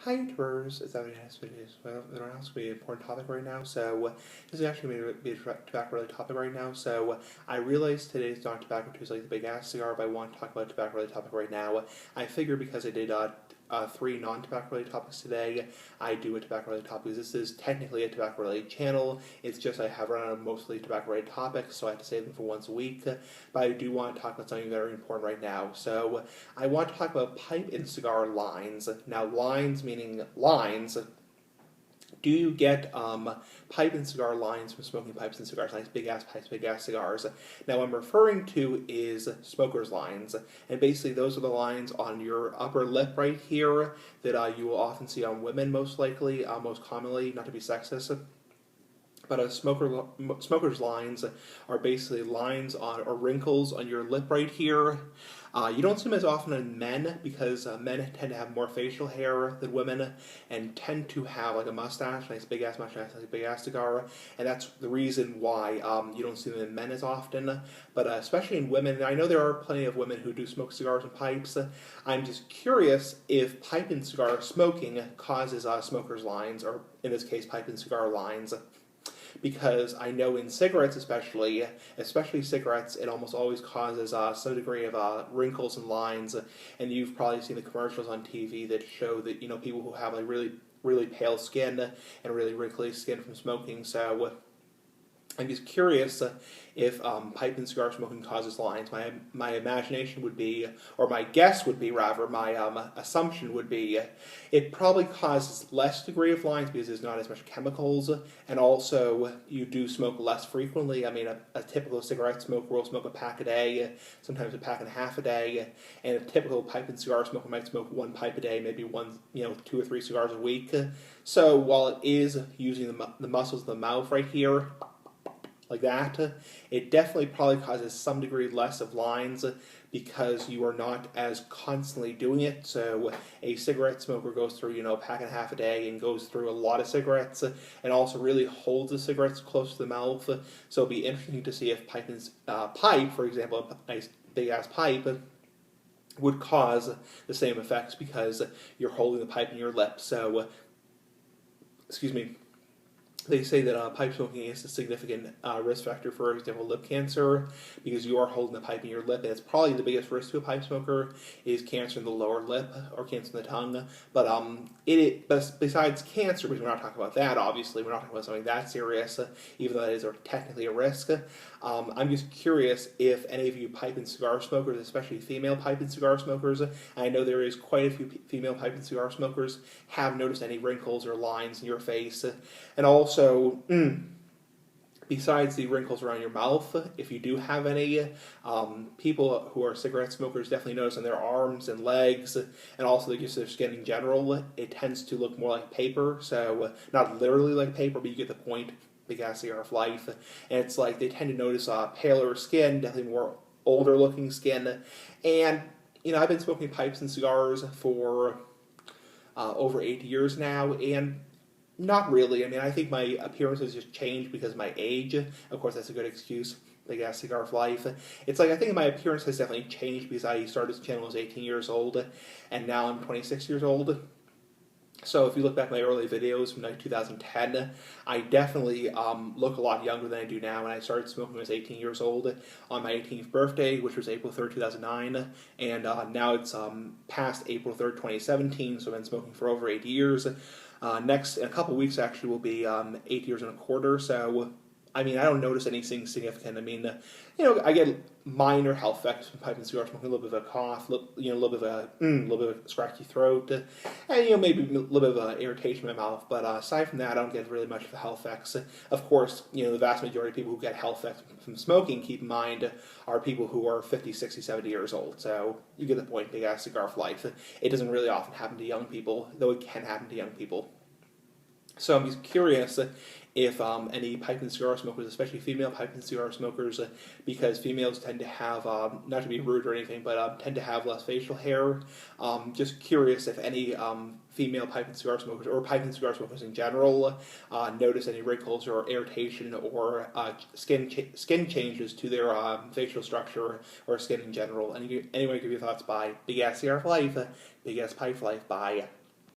Hi, YouTubers. It's Evan Hess videos. Well, there else be an important topic right now. So, this is actually going to be a tobacco-related topic right now. So, I realize today's not Tobacco Tuesday, like the big ass cigar, but I want to talk about a tobacco-related topic right now. I figure because I did 3 non-tobacco-related topics today, I do a tobacco-related topic. This is technically a tobacco-related channel. It's just I have run out of mostly tobacco-related topics, so I have to save them for once a week. But I do want to talk about something very important right now. So, I want to talk about pipe and cigar lines. Now, lines meaning lines. Do you get pipe and cigar lines from smoking pipes and cigars? Nice big ass pipes, big ass cigars. Now, what I'm referring to is smoker's lines, and basically those are the lines on your upper lip right here that you will often see on women, most likely, most commonly. Not to be sexist. But smoker's lines are basically lines on or wrinkles on your lip right here. You don't see them as often in men because men tend to have more facial hair than women and tend to have like a mustache, nice big ass mustache, like a big ass cigar, and that's the reason why you don't see them in men as often. But especially in women, I know there are plenty of women who do smoke cigars and pipes. I'm just curious if pipe and cigar smoking causes smoker's lines, or in this case, pipe and cigar lines. Because I know in cigarettes especially cigarettes, it almost always causes some degree of wrinkles and lines, and you've probably seen the commercials on TV that show that, you know, people who have like really pale skin and really wrinkly skin from smoking. So I'm just curious if pipe and cigar smoking causes lines. My imagination would be, or my guess would be rather, my assumption would be, it probably causes less degree of lines because there's not as much chemicals, and also you do smoke less frequently. I mean, a typical cigarette smoker will smoke a pack a day, sometimes a pack and a half a day, and a typical pipe and cigar smoker might smoke one pipe a day, maybe one, 2 or 3 cigars a week. So while it is using the muscles of the mouth right here, like that, it definitely probably causes some degree less of lines because you are not as constantly doing it. So a cigarette smoker goes through, a pack and a half a day and goes through a lot of cigarettes and also really holds the cigarettes close to the mouth. So it'll be interesting to see if pipe, for example, a nice big ass pipe would cause the same effects because you're holding the pipe in your lip. So, excuse me. They say that pipe smoking is a significant risk factor for example, lip cancer, because you are holding the pipe in your lip, and it's probably the biggest risk to a pipe smoker is cancer in the lower lip or cancer in the tongue. But but besides cancer, because we're not talking about that, obviously, we're not talking about something that serious, even though that is technically a risk. I'm just curious if any of you pipe and cigar smokers, especially female pipe and cigar smokers, I know there is quite a few female pipe and cigar smokers, have noticed any wrinkles or lines in your face, and also. Besides the wrinkles around your mouth, if you do have any, people who are cigarette smokers definitely notice on their arms and legs, and also just their skin in general, it tends to look more like paper. So not literally like paper, but you get the point. Big ass cigar of life, and it's like they tend to notice paler skin, definitely more older looking skin, and I've been smoking pipes and cigars for over 8 years now, and not really. I mean, I think my appearance has just changed because of my age. Of course, that's a good excuse. Big ass cigar of life. It's like I think my appearance has definitely changed because I started this channel when I was 18 years old, and now I'm 26 years old. So if you look back at my early videos from like 2010, I definitely look a lot younger than I do now, and I started smoking when I was 18 years old on my 18th birthday, which was April 3rd, 2009, and now it's past April 3rd, 2017, so I've been smoking for over 8 years. Next, in a couple weeks, actually, will be 8 years and a quarter. So, I mean, I don't notice anything significant. I mean, I get minor health effects from pipe and cigar smoking, a little bit of a cough, a little bit of a scratchy throat, and maybe a little bit of irritation in my mouth. But aside from that, I don't get really much of the health effects. Of course, the vast majority of people who get health effects from smoking, keep in mind, are people who are 50, 60, 70 years old. So you get the point. Big ass cigar of life. It doesn't really often happen to young people, though it can happen to young people. So I'm just curious if any pipe and cigar smokers, especially female pipe and cigar smokers, because females tend to have, not to be rude or anything, but tend to have less facial hair. Just curious if any female pipe and cigar smokers, or pipe and cigar smokers in general, notice any wrinkles or irritation or skin changes to their facial structure or skin in general. Anyway, give your thoughts. Bye. Big ass cigar for life. Big ass pipe for life. Bye.